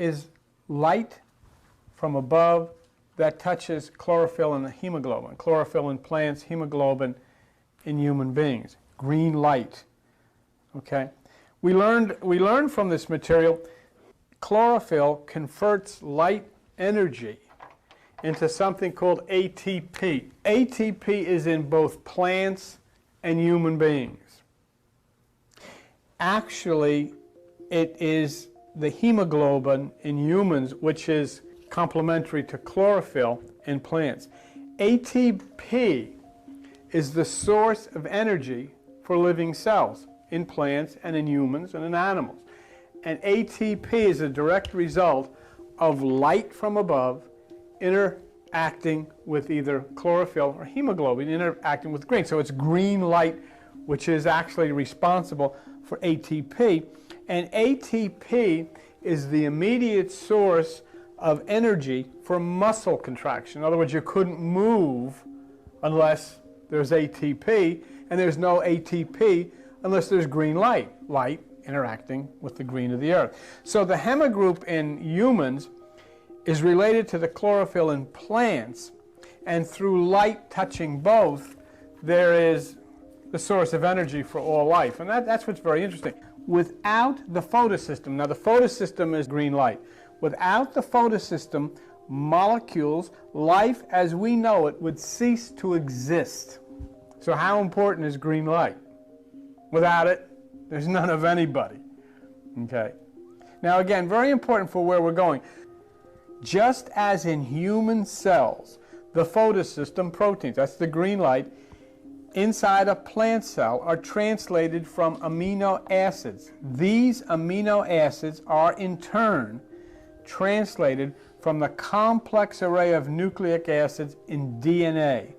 is light from above that touches chlorophyll and hemoglobin. Chlorophyll in plants, hemoglobin in human beings. Green light. Okay? We learned from this material chlorophyll converts light energy into something called ATP. ATP is in both plants and human beings. Actually, it is the hemoglobin in humans, which is complementary to chlorophyll in plants. ATP is the source of energy for living cells in plants and in humans and in animals. And ATP is a direct result of light from above interacting with either chlorophyll or hemoglobin, interacting with green. So it's green light which is actually responsible for ATP. And ATP is the immediate source of energy for muscle contraction. In other words, you couldn't move unless there's ATP, and there's no ATP unless there's green light interacting with the green of the earth. So the hemigroup in humans is related to the chlorophyll in plants, and through light touching both, there is the source of energy for all life. And that's what's very interesting. Without the photosystem, now the photosystem is green light. Without the photosystem, molecules, life as we know it, would cease to exist. So how important is green light? Without it, there's none of anybody. Okay. Now again, very important for where we're going. Just as in human cells, the photosystem, proteins, that's the green light, inside a plant cell are translated from amino acids. These amino acids are in turn translated from the complex array of nucleic acids in DNA.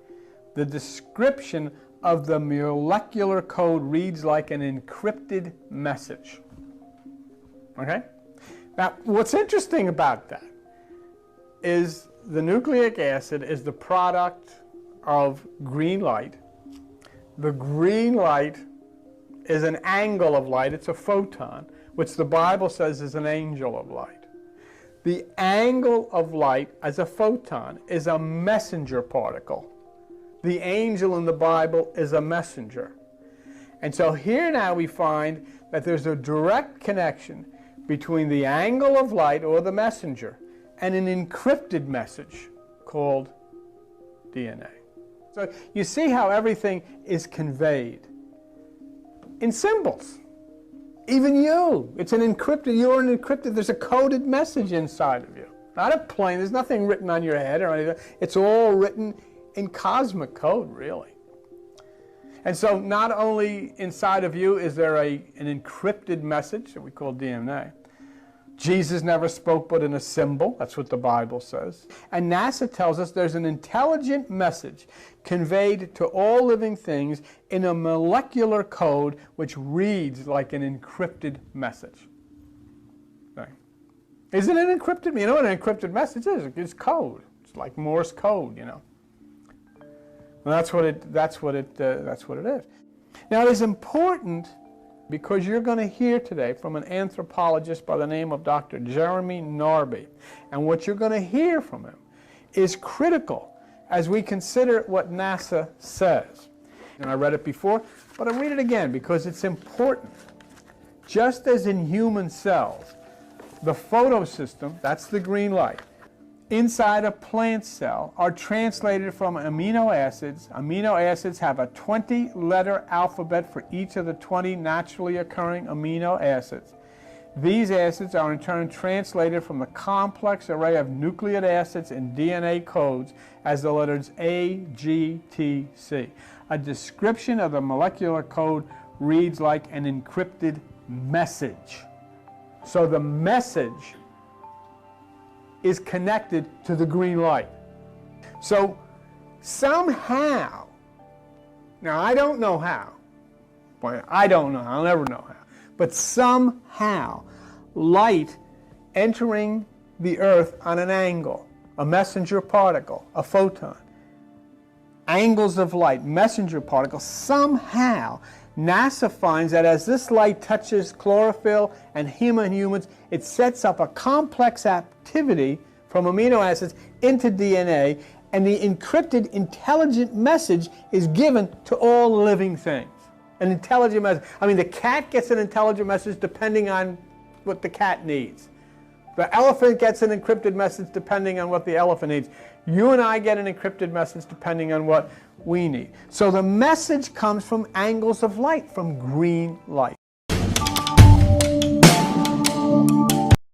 The description of the molecular code reads like an encrypted message. Okay? Now, what's interesting about that is the nucleic acid is the product of green light. The green light is an angle of light. It's a photon, which the Bible says is an angel of light. The angle of light as a photon is a messenger particle. The angel in the Bible is a messenger. And so here now we find that there's a direct connection between the angle of light, or the messenger, and an encrypted message called DNA. So you see how everything is conveyed in symbols. Even you, it's an encrypted, you're an encrypted, there's a coded message inside of you. Not a plain, there's nothing written on your head or anything. It's all written in cosmic code, really. And so not only inside of you is there an encrypted message that we call DNA. Jesus never spoke but in a symbol. That's what the Bible says. And NASA tells us there's an intelligent message conveyed to all living things in a molecular code which reads like an encrypted message. Right. Isn't it encrypted? You know what an encrypted message is? It's code. It's like Morse code, you know. And that's what it is. Now it is important, because you're going to hear today from an anthropologist by the name of Dr. Jeremy Narby. And what you're going to hear from him is critical as we consider what NASA says. And I read it before, but I read it again because it's important. Just as in human cells, the photosystem, that's the green light, inside a plant cell are translated from amino acids. Amino acids have a 20-letter alphabet for each of the 20 naturally occurring amino acids. These acids are in turn translated from the complex array of nucleic acids in DNA codes as the letters A, G, T, C. A description of the molecular code reads like an encrypted message. So the message is connected to the green light. So somehow, now I don't know how, I'll never know how, but somehow light entering the earth on an angle, a messenger particle, a photon, angles of light, messenger particles, somehow NASA finds that as this light touches chlorophyll and heme in humans, it sets up a complex activity from amino acids into DNA, and the encrypted intelligent message is given to all living things. An intelligent message. I mean, the cat gets an intelligent message depending on what the cat needs. The elephant gets an encrypted message depending on what the elephant needs. You and I get an encrypted message depending on what we need. So the message comes from angles of light, from green light.